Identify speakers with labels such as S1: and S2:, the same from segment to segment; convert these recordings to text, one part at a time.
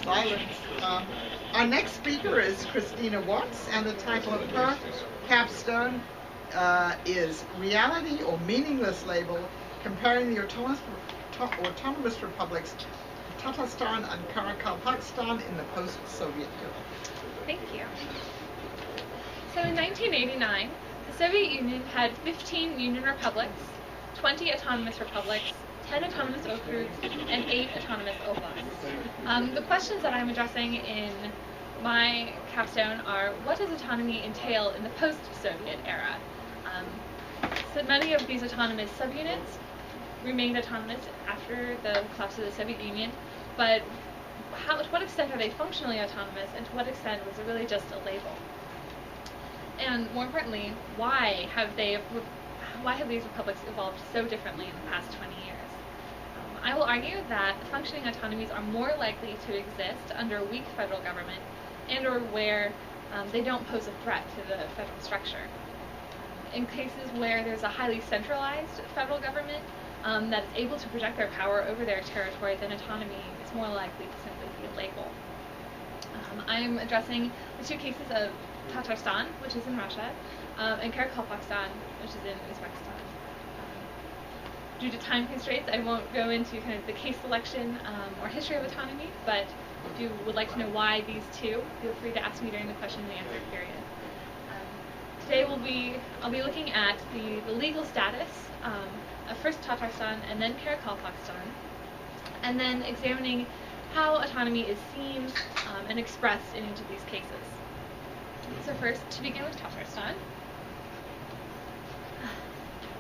S1: violence. Our next speaker is Christina Watts, and the title of her capstone is Reality or Meaningless Label, Comparing the Autonomous Republics Tatarstan and Karakalpakstan in the Post-Soviet Era.
S2: Thank you. So in 1989, the Soviet Union had 15 Union republics, 20 autonomous republics, 10 autonomous okrugs, and 8 autonomous oblasts. The questions that I'm addressing in my capstone are, what does autonomy entail in the post-Soviet era? So many of these autonomous subunits remained autonomous after the collapse of the Soviet Union, but to what extent are they functionally autonomous, and to what extent was it really just a label? And more importantly, why have these republics evolved so differently in the past 20 years? I will argue that functioning autonomies are more likely to exist under a weak federal government and or where they don't pose a threat to the federal structure. In cases where there's a highly centralized federal government that is able to project their power over their territory, then autonomy is more likely to simply be a label. I'm addressing the two cases of Tatarstan, which is in Russia, and Karakalpakstan, which is in Uzbekistan. Due to time constraints, I won't go into kind of the case selection or history of autonomy, but if you would like to know why these two, feel free to ask me during the question and answer period. Today I'll be looking at the legal status of first Tatarstan and then Karakalpakstan, and then examining how autonomy is seen and expressed in each of these cases. So first, to begin with Tatarstan,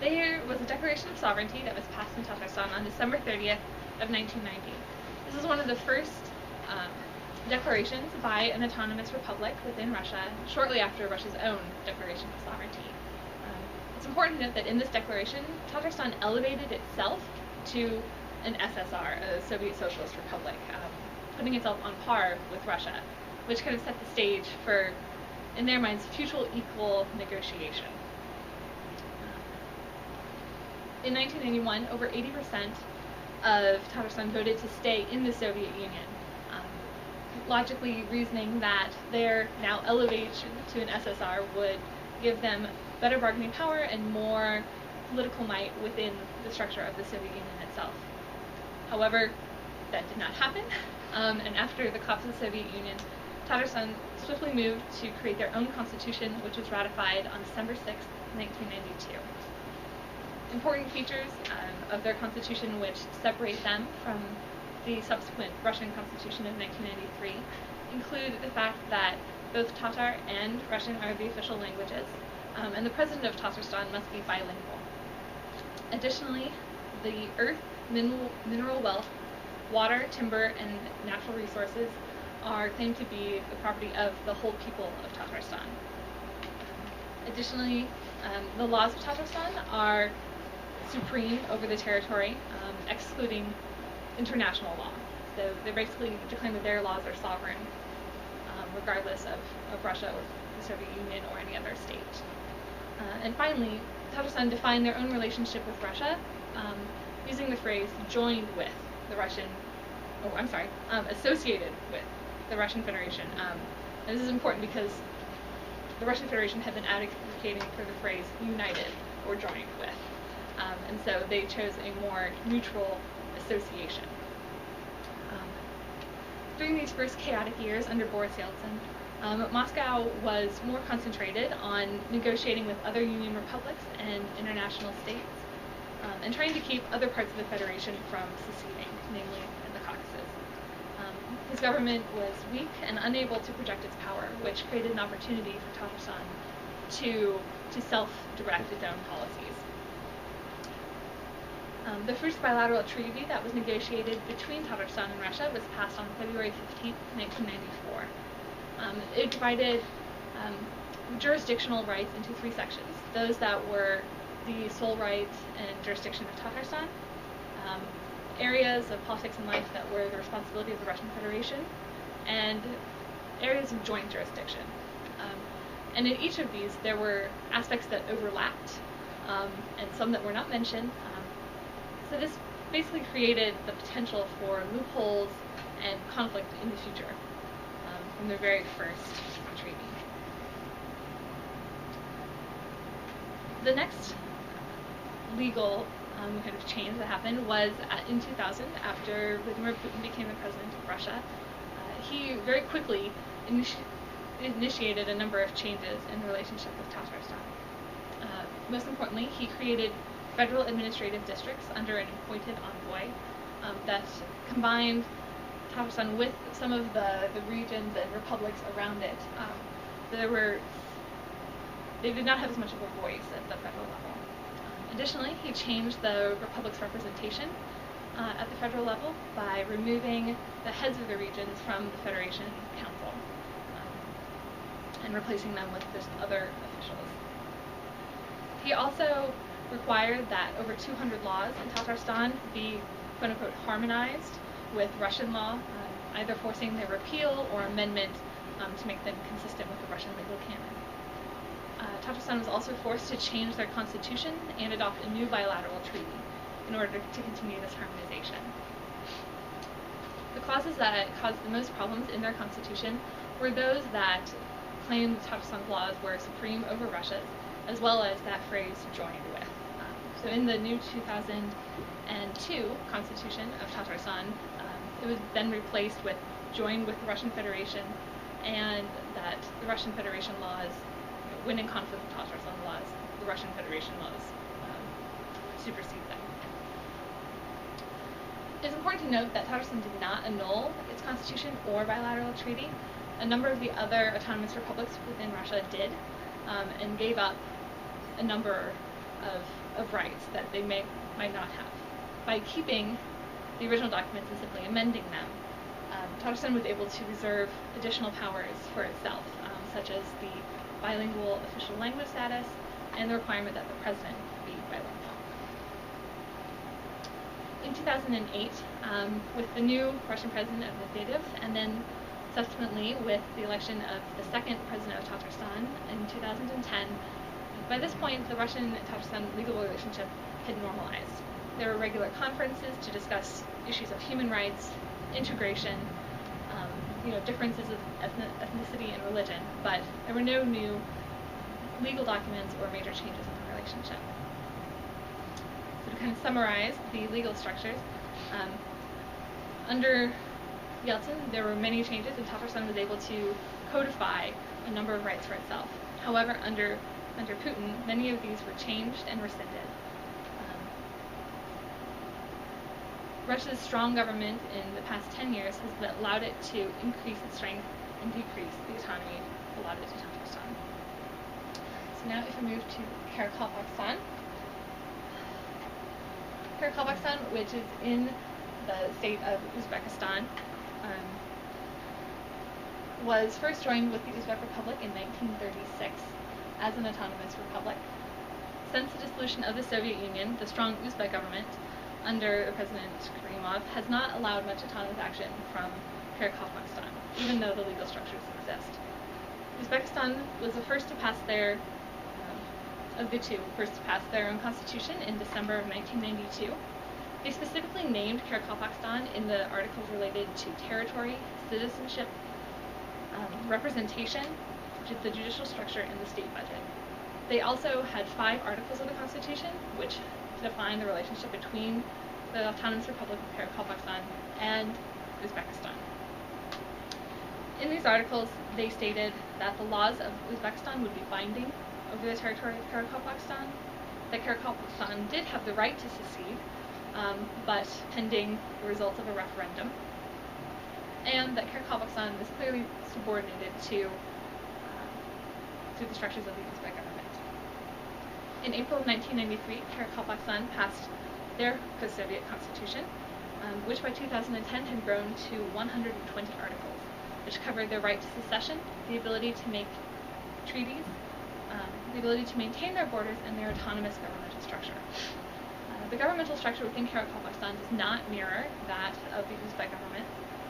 S2: there was a declaration of sovereignty that was passed in Tatarstan on December 30th of 1990. This is one of the first declarations by an autonomous republic within Russia, shortly after Russia's own declaration of sovereignty. It's important to note that in this declaration, Tatarstan elevated itself to an SSR, a Soviet Socialist Republic, putting itself on par with Russia, which kind of set the stage for, in their minds, future equal negotiation. In 1991, over 80% of Tatarstan voted to stay in the Soviet Union, logically reasoning that their now elevation to an SSR would give them better bargaining power and more political might within the structure of the Soviet Union itself. However, that did not happen, and after the collapse of the Soviet Union, Tatarstan swiftly moved to create their own constitution, which was ratified on December 6th, 1992. Important features of their constitution which separate them from the subsequent Russian constitution of 1993 include the fact that both Tatar and Russian are the official languages, and the president of Tatarstan must be bilingual. Additionally, the earth, mineral wealth, water, timber, and natural resources are claimed to be the property of the whole people of Tatarstan. Additionally, the laws of Tatarstan are supreme over the territory, excluding international law. So they basically declaim that their laws are sovereign, regardless of Russia or the Soviet Union or any other state. And finally, Tatarstan defined their own relationship with Russia using the phrase joined with the Russian, associated with the Russian Federation. And this is important because the Russian Federation had been advocating for the phrase united or joined with. And so they chose a more neutral association. During these first chaotic years under Boris Yeltsin, Moscow was more concentrated on negotiating with other Union republics and international states, and trying to keep other parts of the Federation from seceding, namely in the Caucasus. His government was weak and unable to project its power, which created an opportunity for Tatarstan to self-direct its own policies. The first bilateral treaty that was negotiated between Tatarstan and Russia was passed on February 15, 1994. It divided jurisdictional rights into 3 sections. Those that were the sole rights and jurisdiction of Tatarstan, areas of politics and life that were the responsibility of the Russian Federation, and areas of joint jurisdiction. And in each of these, there were aspects that overlapped, and some that were not mentioned. So this basically created the potential for loopholes and conflict in the future from the very first treaty. The next legal kind of change that happened was in 2000, after Vladimir Putin became the president of Russia. He very quickly initiated a number of changes in the relationship with Tatarstan. Most importantly, he created federal administrative districts under an appointed envoy that combined Tatarstan with some of the regions and republics around it. They did not have as much of a voice at the federal level. Additionally, he changed the republic's representation at the federal level by removing the heads of the regions from the Federation Council and replacing them with just other officials. He also required that over 200 laws in Tatarstan be quote-unquote harmonized with Russian law, either forcing their repeal or amendment to make them consistent with the Russian legal canon. Tatarstan was also forced to change their constitution and adopt a new bilateral treaty in order to continue this harmonization. The clauses that caused the most problems in their constitution were those that claimed Tatarstan's laws were supreme over Russia's, as well as that phrase "joined with." So in the new 2002 constitution of Tatarstan, it was then replaced with "joined with the Russian Federation," and that the Russian Federation laws, when in conflict with Tatarstan laws, the Russian Federation laws supersede them. It's important to note that Tatarstan did not annul its constitution or bilateral treaty. A number of the other autonomous republics within Russia did, and gave up a number of rights that they might not have. By keeping the original documents and simply amending them, Tatarstan was able to reserve additional powers for itself, such as the bilingual official language status and the requirement that the president be bilingual. In 2008, with the new Russian president of Medvedev, and then subsequently with the election of the second president of Tatarstan in 2010, by this point the Russian and Tatarstan legal relationship had normalized. There were regular conferences to discuss issues of human rights, integration, differences of ethnicity and religion, but there were no new legal documents or major changes in the relationship. So to kind of summarize the legal structures, under Yeltsin there were many changes, and Tatarstan was able to codify a number of rights for itself. However, under Putin, many of these were changed and rescinded. Russia's strong government in the past 10 years has allowed it to increase its strength and decrease the autonomy allotted to Tatarstan. So now if we move to Karakalpakstan. Karakalpakstan, which is in the state of Uzbekistan, was first joined with the Uzbek Republic in 1936 as an autonomous republic. Since the dissolution of the Soviet Union, the strong Uzbek government under President Karimov has not allowed much autonomous action from Karakalpakstan, even though the legal structures exist. Uzbekistan was the first to pass their, of the two, first to pass their own constitution in December of 1992. They specifically named Karakalpakstan in the articles related to territory, citizenship, representation, the judicial structure, and the state budget. They also had 5 articles of the constitution which define the relationship between the Autonomous Republic of Karakalpakstan and Uzbekistan. In these articles, they stated that the laws of Uzbekistan would be binding over the territory of Karakalpakstan, that Karakalpakstan did have the right to secede, but pending the results of a referendum, and that Karakalpakstan was clearly subordinated to the structures of the Uzbek government. In April of 1993, Karakalpakstan passed their post-Soviet constitution, which by 2010 had grown to 120 articles, which covered their right to secession, the ability to make treaties, the ability to maintain their borders, and their autonomous governmental structure. The governmental structure within Karakalpakstan does not mirror that of the Uzbek government.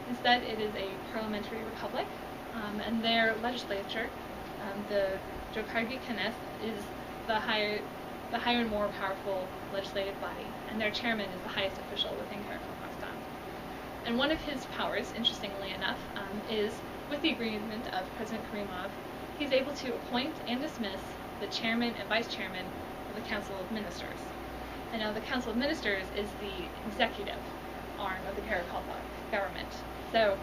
S2: Instead, it is a parliamentary republic, and their legislature, the Jokargi Knes, is the higher and more powerful legislative body, and their chairman is the highest official within Karakalpakstan. And one of his powers, interestingly enough, is with the agreement of President Karimov, he's able to appoint and dismiss the chairman and vice chairman of the Council of Ministers. And now the Council of Ministers is the executive arm of the Karakalpak government. So,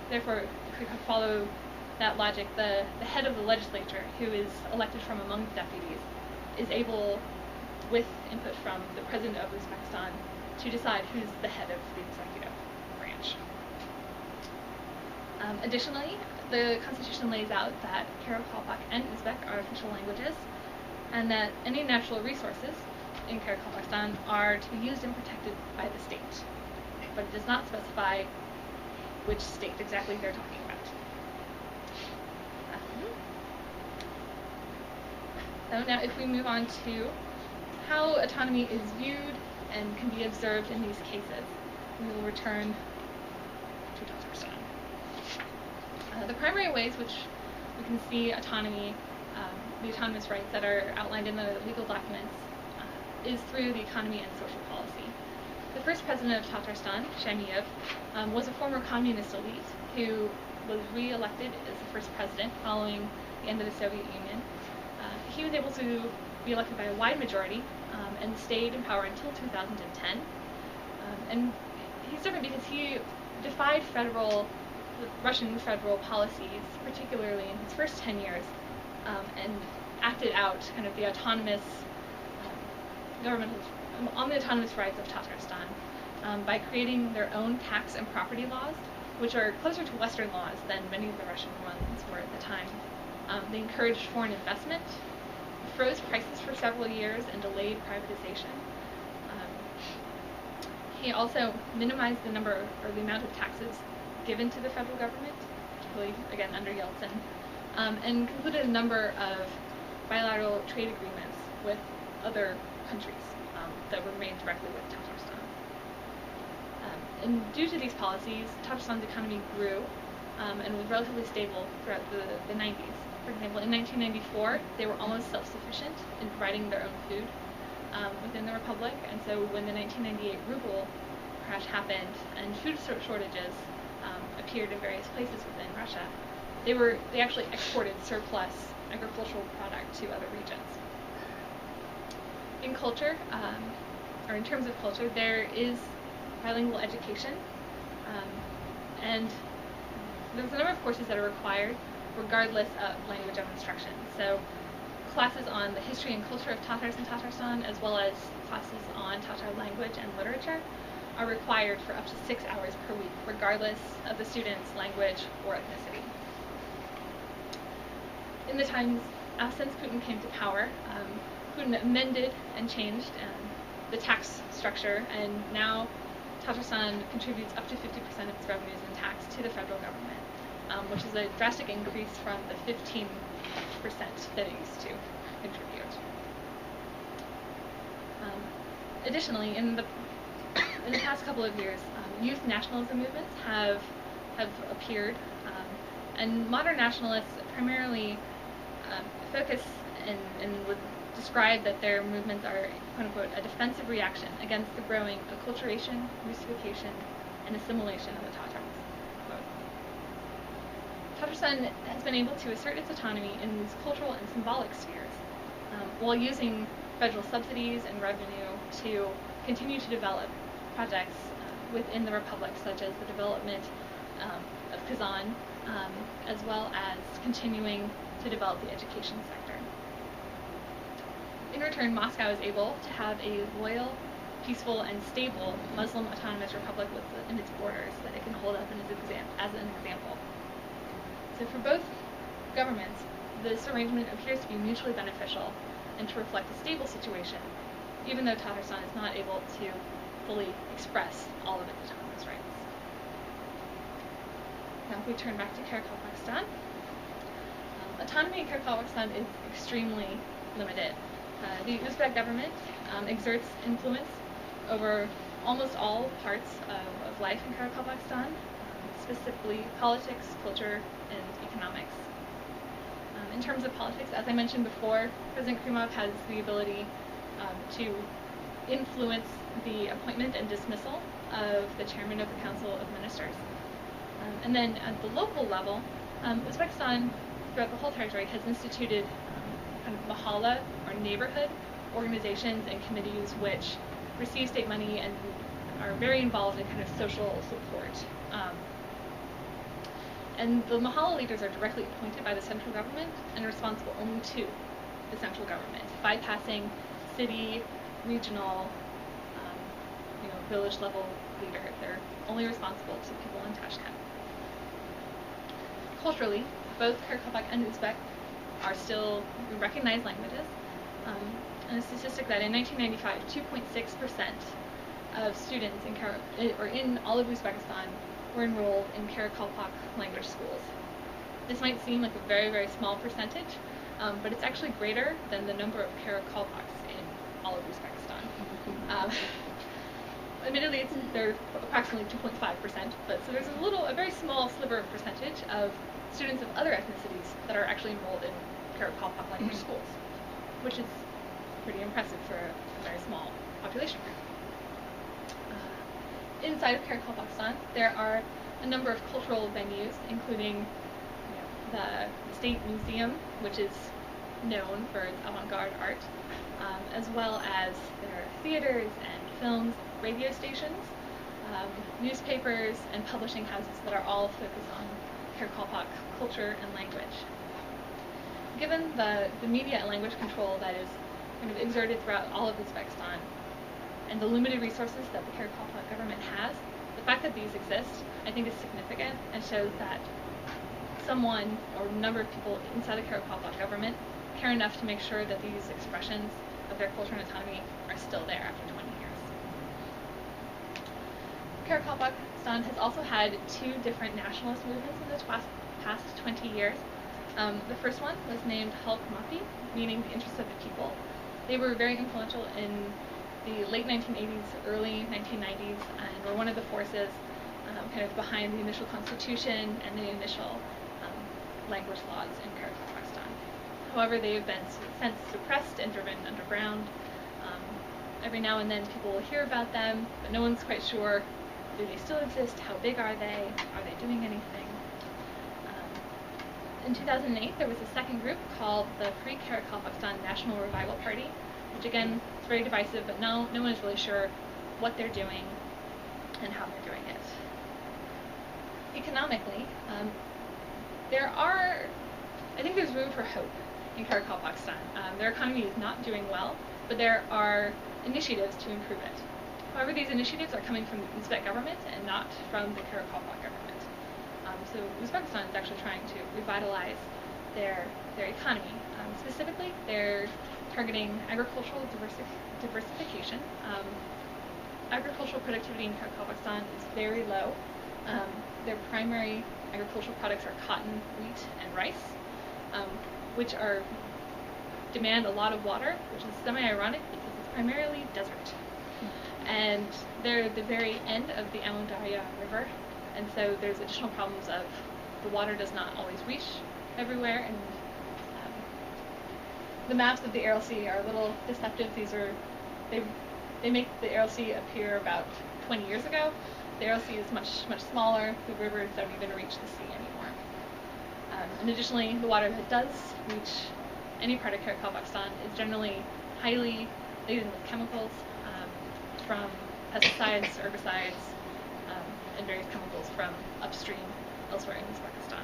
S2: therefore, if we could follow that logic, the head of the legislature, who is elected from among the deputies, is able, with input from the president of Uzbekistan, to decide who's the head of the executive branch. Additionally, the Constitution lays out that Karakalpak and Uzbek are official languages, and that any natural resources in Karakalpakstan are to be used and protected by the state, but it does not specify which state exactly they're talking about. So now if we move on to how autonomy is viewed and can be observed in these cases, we will return to Tatarstan. The primary ways which we can see autonomy, the autonomous rights that are outlined in the legal documents, is through the economy and social policy. The first president of Tatarstan, Shemiyev, was a former communist elite who was re-elected as the first president following the end of the Soviet Union. He was able to be elected by a wide majority and stayed in power until 2010. And he's different because he defied Russian federal policies, particularly in his first 10 years, and acted out kind of the autonomous on the autonomous rights of Tatarstan by creating their own tax and property laws, which are closer to Western laws than many of the Russian ones were at the time. They encouraged foreign investment, froze prices for several years, and delayed privatization. He also minimized the number or the amount of taxes given to the federal government, particularly, again, under Yeltsin, and concluded a number of bilateral trade agreements with other countries that were made directly with Tatarstan. And due to these policies, Tatarstan's economy grew and was relatively stable throughout the 90s. For example, in 1994, they were almost self-sufficient in providing their own food within the republic, and so when the 1998 ruble crash happened and food shortages appeared in various places within Russia, they actually exported surplus agricultural product to other regions. In culture, or in terms of culture, there is bilingual education, and there's a number of courses that are required regardless of language of instruction. So classes on the history and culture of Tatars in Tatarstan, as well as classes on Tatar language and literature, are required for up to 6 hours per week, regardless of the student's language or ethnicity. In the times since Putin came to power, Putin amended and changed the tax structure, and now Tatarstan contributes up to 50% of its revenues in tax to the federal government, which is a drastic increase from the 15% that it used to contribute. Additionally, in the past couple of years, youth nationalism movements have appeared, and modern nationalists primarily focus and would describe that their movements are, quote-unquote, a defensive reaction against the growing acculturation, Russification, and assimilation of the Tatars. Tatarstan has been able to assert its autonomy in these cultural and symbolic spheres, while using federal subsidies and revenue to continue to develop projects within the republic, such as the development of Kazan, as well as continuing to develop the education sector. In return, Moscow is able to have a loyal, peaceful, and stable Muslim autonomous republic within its borders that it can hold up as an example. So for both governments, this arrangement appears to be mutually beneficial and to reflect a stable situation, even though Tatarstan is not able to fully express all of its autonomous rights. Now if we turn back to Karakalpakstan, autonomy in Karakalpakstan is extremely limited. The Uzbek government exerts influence over almost all parts of life in Karakalpakstan, specifically politics, culture, and economics. In terms of politics, as I mentioned before, President Karimov has the ability to influence the appointment and dismissal of the chairman of the Council of Ministers. And then at the local level, Uzbekistan, throughout the whole territory, has instituted kind of mahalla, or neighborhood, organizations and committees which receive state money and are very involved in kind of social support. And the mahalla leaders are directly appointed by the central government and responsible only to the central government, bypassing city, regional, village level leader. They're only responsible to people in Tashkent. Culturally, both Karakalpak and Uzbek are still recognized languages. And a statistic that in 1995, 2.6% of students in all of Uzbekistan were enrolled in Karakalpak language schools. This might seem like a very, very small percentage, but it's actually greater than the number of Karakalpaks in all of Uzbekistan. Admittedly, they're approximately 2.5%, but so there's a very small sliver of percentage of students of other ethnicities that are actually enrolled in Karakalpak language schools, which is pretty impressive for a very small population group. Inside of Karakalpakstan, there are a number of cultural venues, including the State Museum, which is known for its avant-garde art, as well as there are theaters and films, radio stations, newspapers, and publishing houses that are all focused on Karakalpak culture and language. Given the media and language control that is kind of exerted throughout all of Uzbekistan, and the limited resources that the Karakalpak government has, the fact that these exist, I think, is significant and shows that someone or a number of people inside the Karakalpak government care enough to make sure that these expressions of their culture and autonomy are still there after 20 years. Karakalpakstan has also had two different nationalist movements in the past 20 years. The first one was named Halk Mafi, meaning the interests of the people. They were very influential in the late 1980s, early 1990s, and were one of the forces kind of behind the initial constitution and the initial language laws in Karakalpakstan. However, they have been since suppressed and driven underground. Every now and then people will hear about them, but no one's quite sure, do they still exist, how big are they doing anything? In 2008, there was a second group called the Free Karakalpakstan National Revival Party, which again is very divisive, but no one is really sure what they're doing and how they're doing it. Economically, I think there's room for hope in Karakalpakstan. Their economy is not doing well, but there are initiatives to improve it. However, these initiatives are coming from the Uzbek government and not from the Karakalpak government. So Uzbekistan is actually trying to revitalize their economy. Specifically, they're targeting agricultural diversification. Agricultural productivity in Karakalpakstan is very low. Their primary agricultural products are cotton, wheat, and rice, which demand a lot of water, which is semi-ironic because it's primarily desert. And they're at the very end of the Amundarya River, and so there's additional problems of the water does not always reach everywhere, and the maps of the Aral Sea are a little deceptive. They make the Aral Sea appear about 20 years ago. The Aral Sea is much smaller. The rivers don't even reach the sea anymore. And additionally, the water that does reach any part of Karakalpakstan is generally highly laden with chemicals from pesticides, herbicides, and various chemicals from upstream elsewhere in Uzbekistan.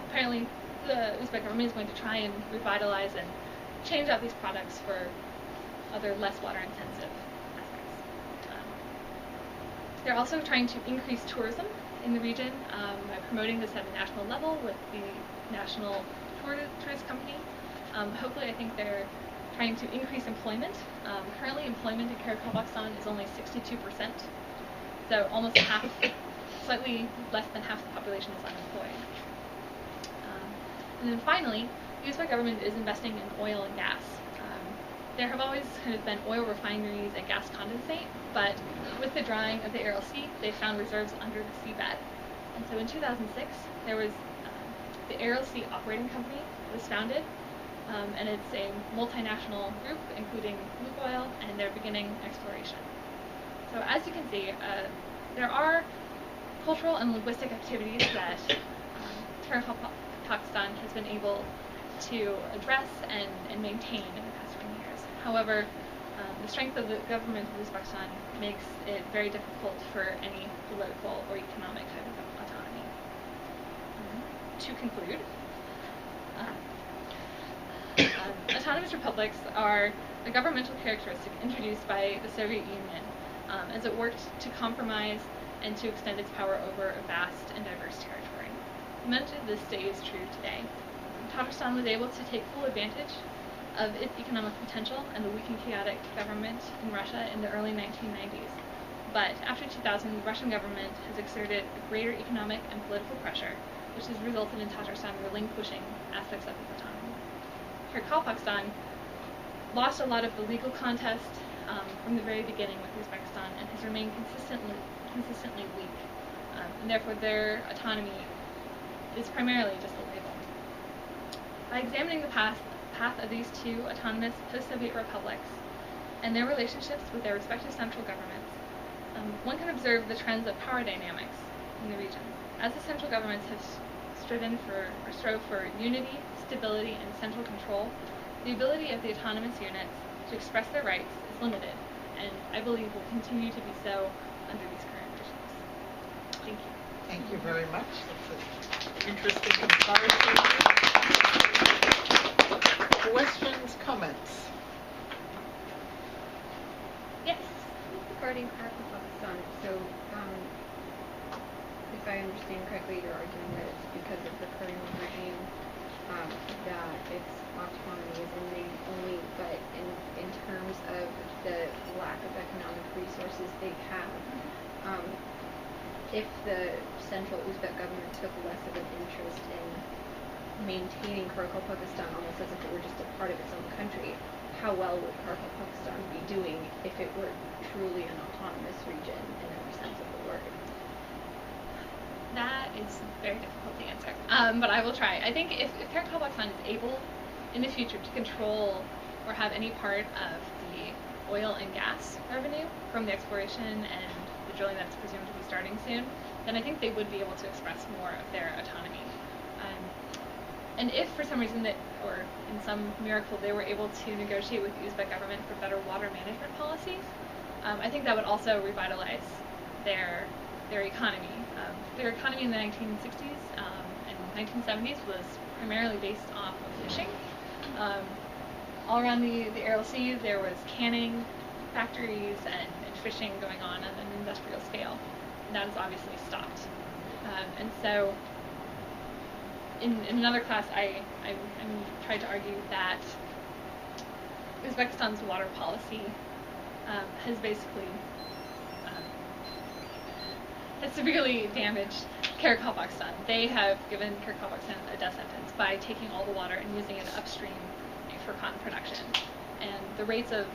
S2: Apparently, the Uzbek government is going to try and revitalize and change out these products for other less water-intensive aspects. They're also trying to increase tourism in the region by promoting this at a national level with the National Tourist Company. Hopefully, I think they're trying to increase employment. Currently, employment in Karakalpakstan is only 62%, so almost half, slightly less than half the population is unemployed. And then finally, the Uzbek government is investing in oil and gas. There have always kind of been oil refineries and gas condensate, but with the drying of the Aral Sea, they found reserves under the seabed. And so in 2006, there was the Aral Sea Operating Company was founded, and it's a multinational group, including Lukoil, and they're beginning exploration. So as you can see, there are cultural and linguistic activities that Karakalpakstan has been able to address and maintain in the past 20 years. However, the strength of the government of Uzbekistan makes it very difficult for any political or economic type of autonomy. To conclude, autonomous republics are a governmental characteristic introduced by the Soviet Union as it worked to compromise and to extend its power over a vast and diverse territory. Much of this stays true today. Tatarstan was able to take full advantage of its economic potential and the weak and chaotic government in Russia in the early 1990s. But after 2000, the Russian government has exerted greater economic and political pressure, which has resulted in Tatarstan relinquishing aspects of its autonomy. Karakalpakstan lost a lot of the legal contest from the very beginning with Uzbekistan and has remained consistently weak, and therefore their autonomy is primarily just a label. By examining the path of these two autonomous post-Soviet republics and their relationships with their respective central governments, one can observe the trends of power dynamics in the region. As the central governments have strove for unity, stability, and central control, the ability of the autonomous units to express their rights is limited, and I believe will continue to be so under these current regimes. Thank you.
S1: Thank you very much. That's an interesting comparison. Questions, comments?
S2: Yes.
S3: Regarding Karakalpakstan, so if I understand correctly, you're arguing that it's because of the current regime that its autonomy is only, but in terms of the lack of economic resources they have, if the central Uzbek government took less of an interest in maintaining Karakalpakstan almost as if it were just a part of its own country, how well would Karakalpakstan be doing if it were truly an autonomous region in every sense of the word?
S2: That is very difficult to answer, but I will try. I think if Karakalpakstan is able in the future to control or have any part of the oil and gas revenue from the exploration and the drilling that's presumed to be starting soon, then I think they would be able to express more of their autonomy. And if for some reason or in some miracle, they were able to negotiate with the Uzbek government for better water management policies, I think that would also revitalize their economy. Their economy in the 1960s and 1970s was primarily based off of fishing. All around the Aral Sea, there was canning factories and fishing going on at an industrial scale. And that has obviously stopped. And so in another class, I tried to argue that Uzbekistan's water policy has basically has severely damaged Karakalpakstan. They have given Karakalpakstan a death sentence by taking all the water and using it upstream for cotton production. And the rates of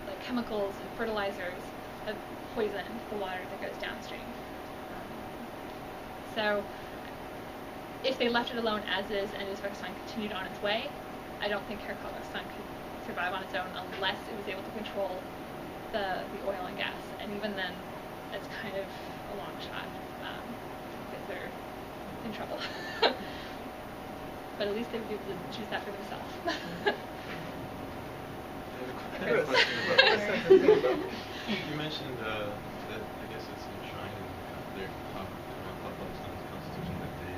S2: like chemicals and fertilizers have poisoned the water that goes downstream. So if they left it alone as is and Uzbekistan continued on its way, I don't think Karakalpakstan could survive on its own unless it was able to control the oil and gas. And even then, that's kind of a long shot because they're in trouble. But at least they would be able to choose that for themselves.
S4: You mentioned that I guess it's enshrined in their Karakalpakstan's constitution that they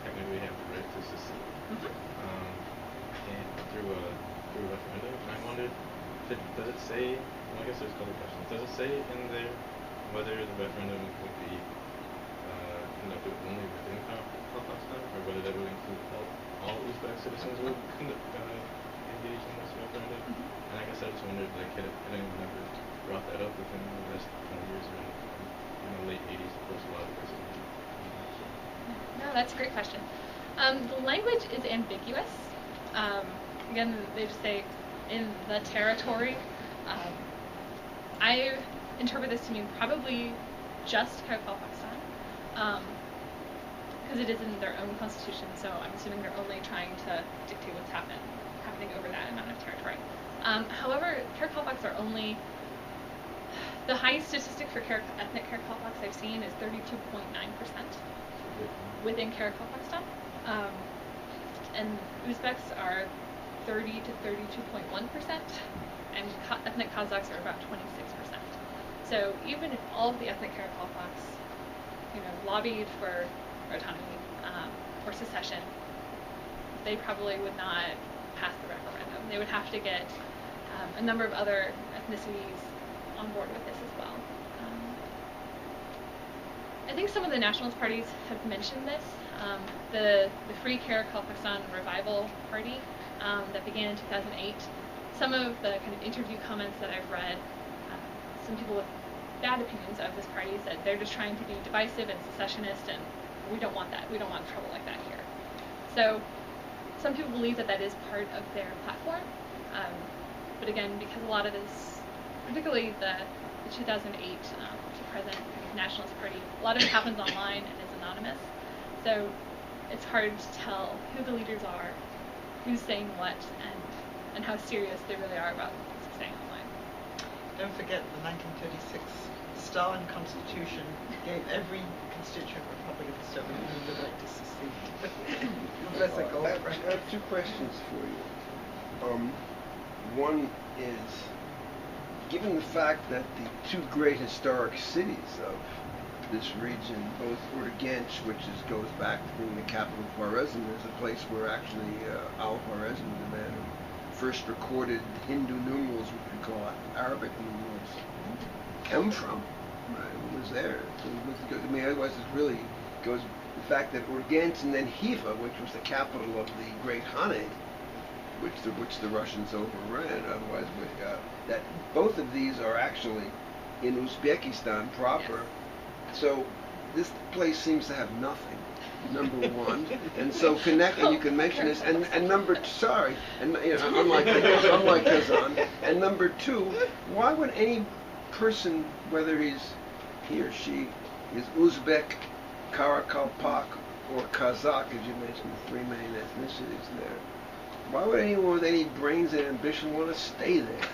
S4: technically have the right to secede, and through a referendum. And I wondered, does it say? Well, I guess there's a couple questions. Does it say in there whether the referendum would be conducted only within Karakalpakstan, or whether that would include all Uzbek citizens who would engage in this referendum? And I guess I just wondered, like, had anyone ever brought that up within the last 20 years or in the late 80s? Of course, a lot of this.
S2: No, that's a great question. The language is ambiguous. Again, they just say in the territory. I interpret this to mean probably just Karakalpakstan, because it is in their own constitution, so I'm assuming they're only trying to dictate what's happening over that amount of territory. However, Karakalpaks are only The highest statistic for ethnic Karakalpaks I've seen is 32.9% within Karakalpakstan. And Uzbeks are 30 to 32.1%, and ethnic Kazakhs are about 26%. So even if all of the ethnic Karakalpaks, lobbied for autonomy or secession, they probably would not pass the referendum. They would have to get a number of other ethnicities on board with this as well. I think some of the nationalist parties have mentioned this. The Free Karakalpakstan Revival Party that began in 2008. Some of the kind of interview comments that I've read, some people with bad opinions of this party said they're just trying to be divisive and secessionist, and we don't want that. We don't want trouble like that here. So some people believe that that is part of their platform. But again, because a lot of this, particularly the 2008 to present kind of nationalist party, a lot of it happens online and is anonymous. So it's hard to tell who the leaders are, who's saying what, and how serious they really are about staying online.
S1: Don't forget the 1936 Stalin Constitution gave every constituent Republic of the Soviet Union the right to secede.
S5: I have two questions for you. One is, given the fact that the two great historic cities of this region, both Urgench, which goes back to being the capital of Khwarezm, is a place where actually Al-Khwarezm, the man who first recorded Hindu numerals, which we call Arabic numerals, came from. Right? It was there. Otherwise it really goes, the fact that Urgench and then Hiva, which was the capital of the great Khanate, which the Russians overran. Otherwise, that both of these are actually in Uzbekistan proper. Yes. So this place seems to have nothing. Number one, and so you can mention this. And number unlike Kazan. And number two, why would any person, whether he or she is Uzbek, Karakalpak, or Kazakh, as you mentioned, the three main ethnicities there, why would anyone with any brains and ambition want to stay there?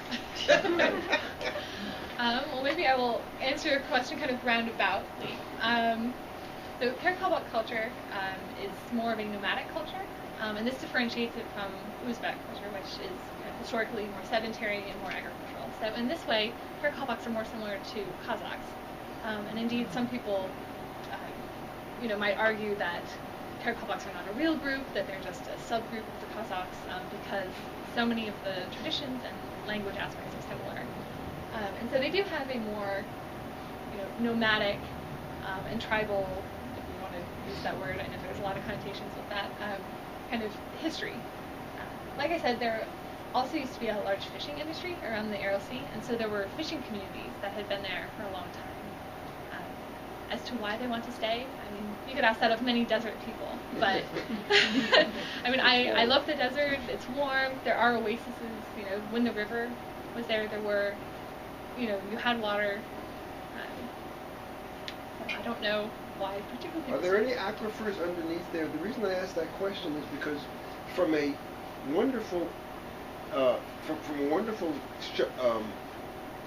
S2: Well, maybe I will answer your question kind of roundaboutly. So Karakalpak culture is more of a nomadic culture, and this differentiates it from Uzbek culture, which is kind of historically more sedentary and more agricultural. So in this way, Karakalpaks are more similar to Kazakhs, and indeed some people, might argue that Karakalpaks are not a real group, that they're just a subgroup of the Kazakhs, because so many of the traditions and language aspects are similar. And so they do have a more, nomadic and tribal, if you want to use that word, I know there's a lot of connotations with that, kind of history. Like I said, there also used to be a large fishing industry around the Aral Sea, and so there were fishing communities that had been there for a long time. As to why they want to stay, you could ask that of many desert people, but I love the desert. It's warm. There are oases. When the river was there, there were, you had water. I don't know why particularly.
S5: Are there any aquifers underneath there? The reason I ask that question is because from a wonderful,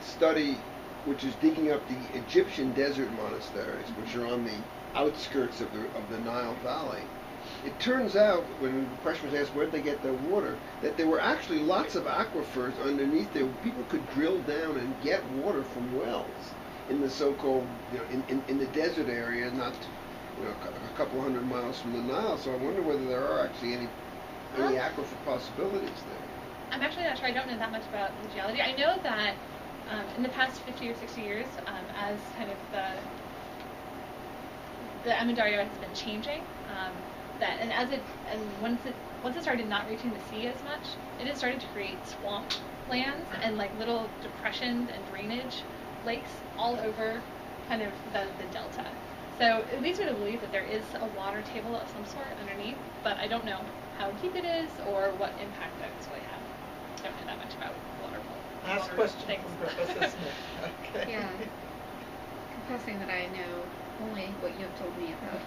S5: study, which is digging up the Egyptian desert monasteries, which are on the outskirts of the Nile Valley. It turns out, when the question was asked where did they get their water, that there were actually lots of aquifers underneath there. People could drill down and get water from wells in the so-called, in the desert area, not a couple hundred miles from the Nile. So I wonder whether there are actually any aquifer possibilities there.
S2: I'm actually not sure. I don't know that much about the geology. I know that in the past 50 or 60 years, as kind of the Amudarya has been changing, once it started not reaching the sea as much, it has started to create swamp lands and like little depressions and drainage lakes all over kind of the delta. So it leads me to believe that there is a water table of some sort underneath, but I don't know how deep it is or what impact that it's going to have. I don't know that much about water.
S1: Last question from Professor Smith. Okay.
S3: Yeah. Confessing that I know only what you have told me about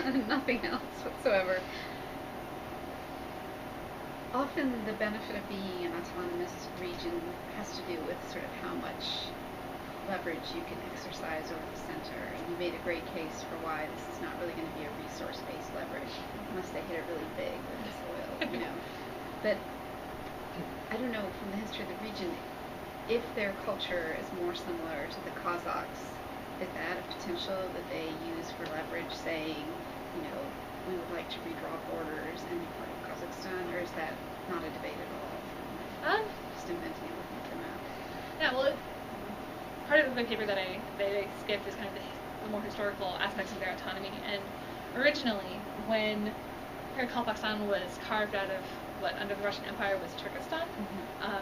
S3: and nothing else whatsoever. Often the benefit of being an autonomous region has to do with sort of how much
S6: leverage you can exercise over the center. And you made a great case for why this is not really going to be a resource-based leverage, unless they hit it really big with this oil, you know. But I don't know, from the history of the region, if their culture is more similar to the Kazakhs, is that a potential that they use for leverage, saying, you know, we would like to redraw borders and be part of Kazakhstan, or is that not a debate at all? Just inventing it looking at the map.
S2: Yeah, well, part of the paper that I skipped is kind of the more historical aspects of their autonomy. And originally, when Karakalpakstan was carved out of what under the Russian Empire was Turkestan,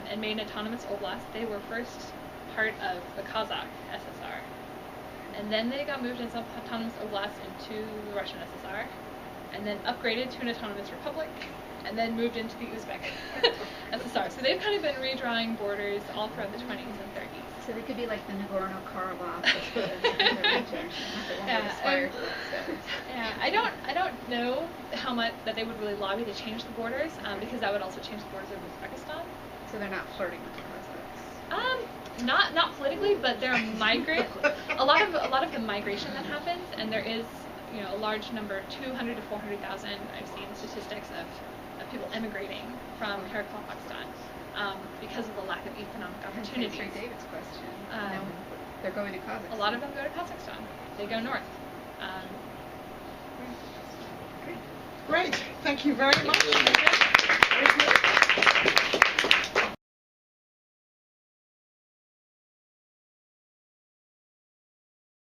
S2: and made an autonomous oblast, they were first part of the Kazakh SSR. And then they got moved as autonomous oblast into the Russian SSR, and then upgraded to an autonomous republic, and then moved into the Uzbek SSR. So they've kind of been redrawing borders all throughout the 20s and 30s.
S6: So they could be like the Nagorno-Karabakh of the region.
S2: Yeah, I don't know how much that they would really lobby to change the borders, because that would also change the borders of Uzbekistan.
S6: So they're not flirting with the Kazakhs.
S2: Not politically, but they're a lot of the migration that happens, and there is, you know, a large number, 200 to 400,000. I've seen statistics of people emigrating from Karakalpakstan because of the lack of economic opportunities.
S6: That's David's question. They're going to Kazakhstan.
S2: A lot of them go to Kazakhstan. They go north.
S1: Great. Thank you very much.